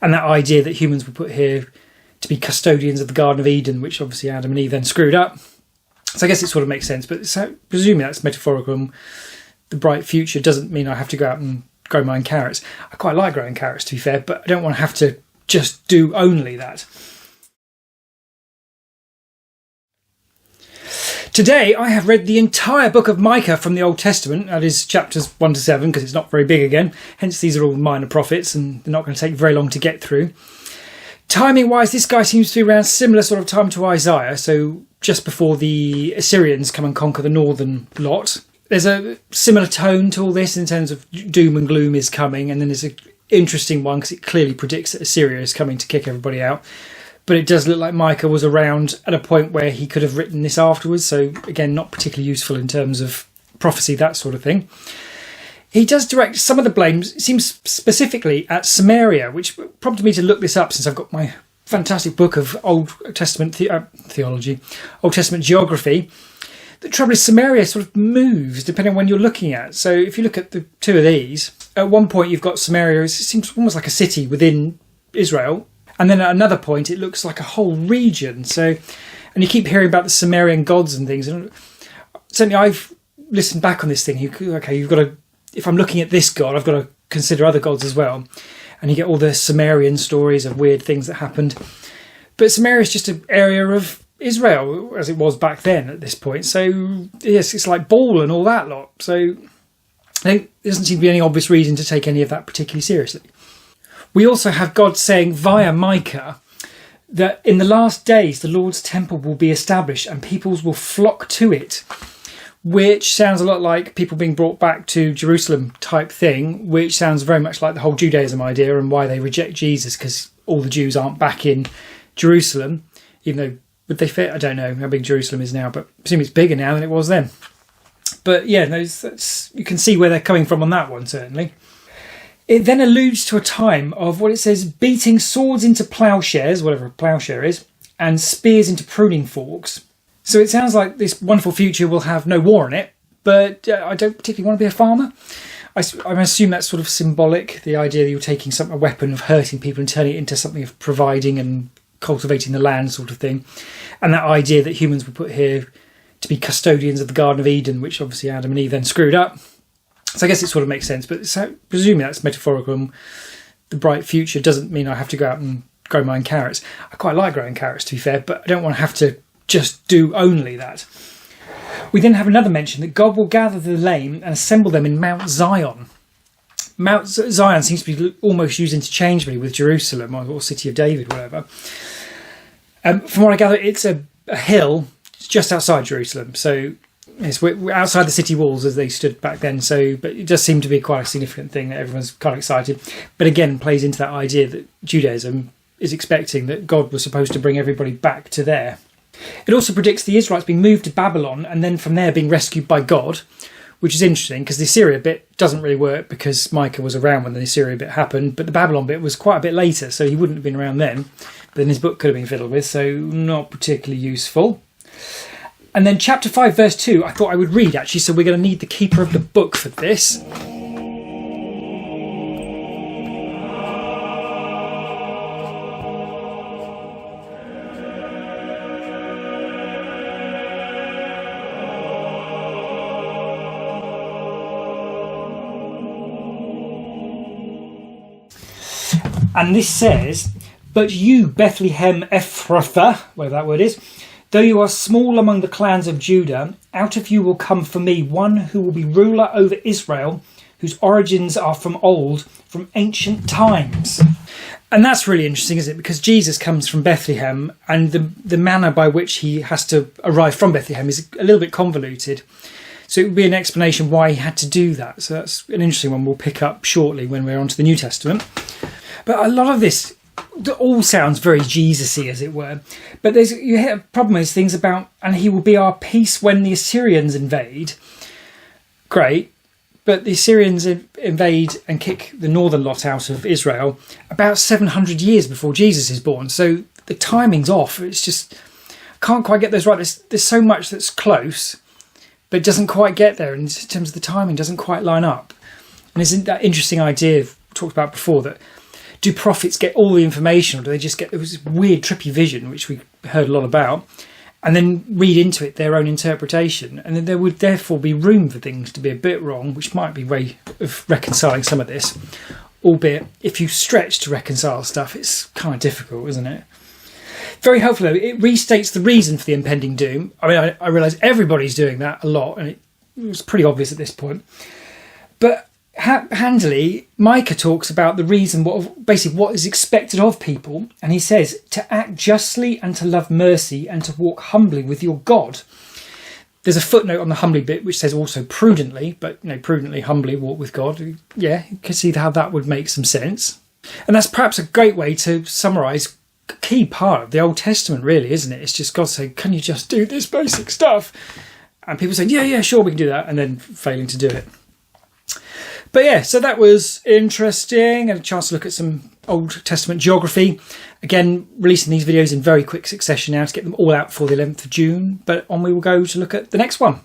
And that idea that humans were put here to be custodians of the Garden of Eden, which obviously Adam and Eve then screwed up. So I guess it sort of makes sense, but presuming that's metaphorical, and the bright future doesn't mean I have to go out and grow my own carrots. I quite like growing carrots, to be fair, but I don't want to have to just do only that. Today I have read the entire book of Micah from the Old Testament, that is chapters 1 to 7, because it's not very big again, hence these are all minor prophets and they're not going to take very long to get through. Timing wise, this guy seems to be around similar sort of time to Isaiah, so just before the Assyrians come and conquer the northern lot. There's a similar tone to all this in terms of doom and gloom is coming, and then there's an interesting one because it clearly predicts that Assyria is coming to kick everybody out. But it does look like Micah was around at a point where he could have written this afterwards, so again, not particularly useful in terms of prophecy, that sort of thing. He does direct some of the blame, it seems specifically at Samaria, which prompted me to look this up since I've got my fantastic book of Old Testament theology, Old Testament geography. The trouble is Samaria sort of moves depending on when you're looking at. So if you look at the two of these, at one point you've got Samaria, it seems almost like a city within Israel. And then at another point it looks like a whole region. So, and you keep hearing about the Sumerian gods and things. And certainly I've listened back on this thing. Okay, you've got to, if I'm looking at this god, I've got to consider other gods as well. And you get all the Sumerian stories of weird things that happened. But Samaria is just an area of Israel, as it was back then at this point. So, yes, it's like Baal and all that lot. So, there doesn't seem to be any obvious reason to take any of that particularly seriously. We also have God saying via Micah that in the last days the Lord's temple will be established and peoples will flock to it, which sounds a lot like people being brought back to Jerusalem type thing, which sounds very much like the whole Judaism idea and why they reject Jesus, because all the Jews aren't back in Jerusalem, even though would they fit? I don't know how big Jerusalem is now, but I presume it's bigger now than it was then. But yeah, you can see where they're coming from on that one, certainly. It then alludes to a time of what it says, beating swords into ploughshares, whatever a ploughshare is, and spears into pruning forks. So it sounds like this wonderful future will have no war in it, but I don't particularly want to be a farmer. I assume that's sort of symbolic, the idea that you're taking a weapon of hurting people and turning it into something of providing and cultivating the land sort of thing. And that idea that humans were put here to be custodians of the Garden of Eden, which obviously Adam and Eve then screwed up. So I guess it sort of makes sense, but presuming that's metaphorical, and the bright future doesn't mean I have to go out and grow my own carrots. I quite like growing carrots, to be fair, but I don't want to have to just do only that. We then have another mention that God will gather the lame and assemble them in Mount Zion. Mount Zion seems to be almost used interchangeably with Jerusalem or City of David, whatever. From what I gather, it's a hill just outside Jerusalem, so we're outside the city walls as they stood back then. But it does seem to be quite a significant thing that everyone's kind of excited. But again, plays into that idea that Judaism is expecting that God was supposed to bring everybody back to there. It also predicts the Israelites being moved to Babylon and then from there being rescued by God, which is interesting because the Assyria bit doesn't really work because Micah was around when the Assyria bit happened, but the Babylon bit was quite a bit later, so he wouldn't have been around then. But then his book could have been fiddled with, so not particularly useful. And then chapter 5 verse 2 I thought I would read actually, so we're going to need the keeper of the book for this. And this says, "But you, Bethlehem Ephrathah," whatever that word is, "though you are small among the clans of Judah, out of you will come for me one who will be ruler over Israel, whose origins are from old, from ancient times." And that's really interesting, isn't it? Because Jesus comes from Bethlehem, and the manner by which he has to arrive from Bethlehem is a little bit convoluted. So it would be an explanation why he had to do that. So that's an interesting one we'll pick up shortly when we're onto the New Testament. But a lot of this all sounds very Jesus-y, as it were. But you hit a problem is things about, and he will be our peace when the Assyrians invade. Great. But the Assyrians invade and kick the northern lot out of Israel about 700 years before Jesus is born. So the timing's off. It's just, I can't quite get those right. There's so much that's close, but it doesn't quite get there. In terms of the timing, doesn't quite line up. And isn't that interesting idea we talked about before, that do prophets get all the information, or do they just get this weird trippy vision, which we heard a lot about, and then read into it their own interpretation? And then there would therefore be room for things to be a bit wrong, which might be a way of reconciling some of this. Albeit, if you stretch to reconcile stuff, it's kind of difficult, isn't it? Very helpful, though. It restates the reason for the impending doom. I mean, I realise everybody's doing that a lot, and it was pretty obvious at this point. But handily, Micah talks about the reason, basically what is expected of people. And he says, to act justly and to love mercy and to walk humbly with your God. There's a footnote on the humbly bit which says also prudently, but prudently, humbly walk with God. Yeah, you can see how that would make some sense. And that's perhaps a great way to summarise a key part of the Old Testament, really, isn't it? It's just God saying, can you just do this basic stuff? And people saying, yeah, sure, we can do that, and then failing to do it. But yeah, so that was interesting, and a chance to look at some Old Testament geography. Again, releasing these videos in very quick succession now to get them all out for the 11th of June. But on we will go to look at the next one.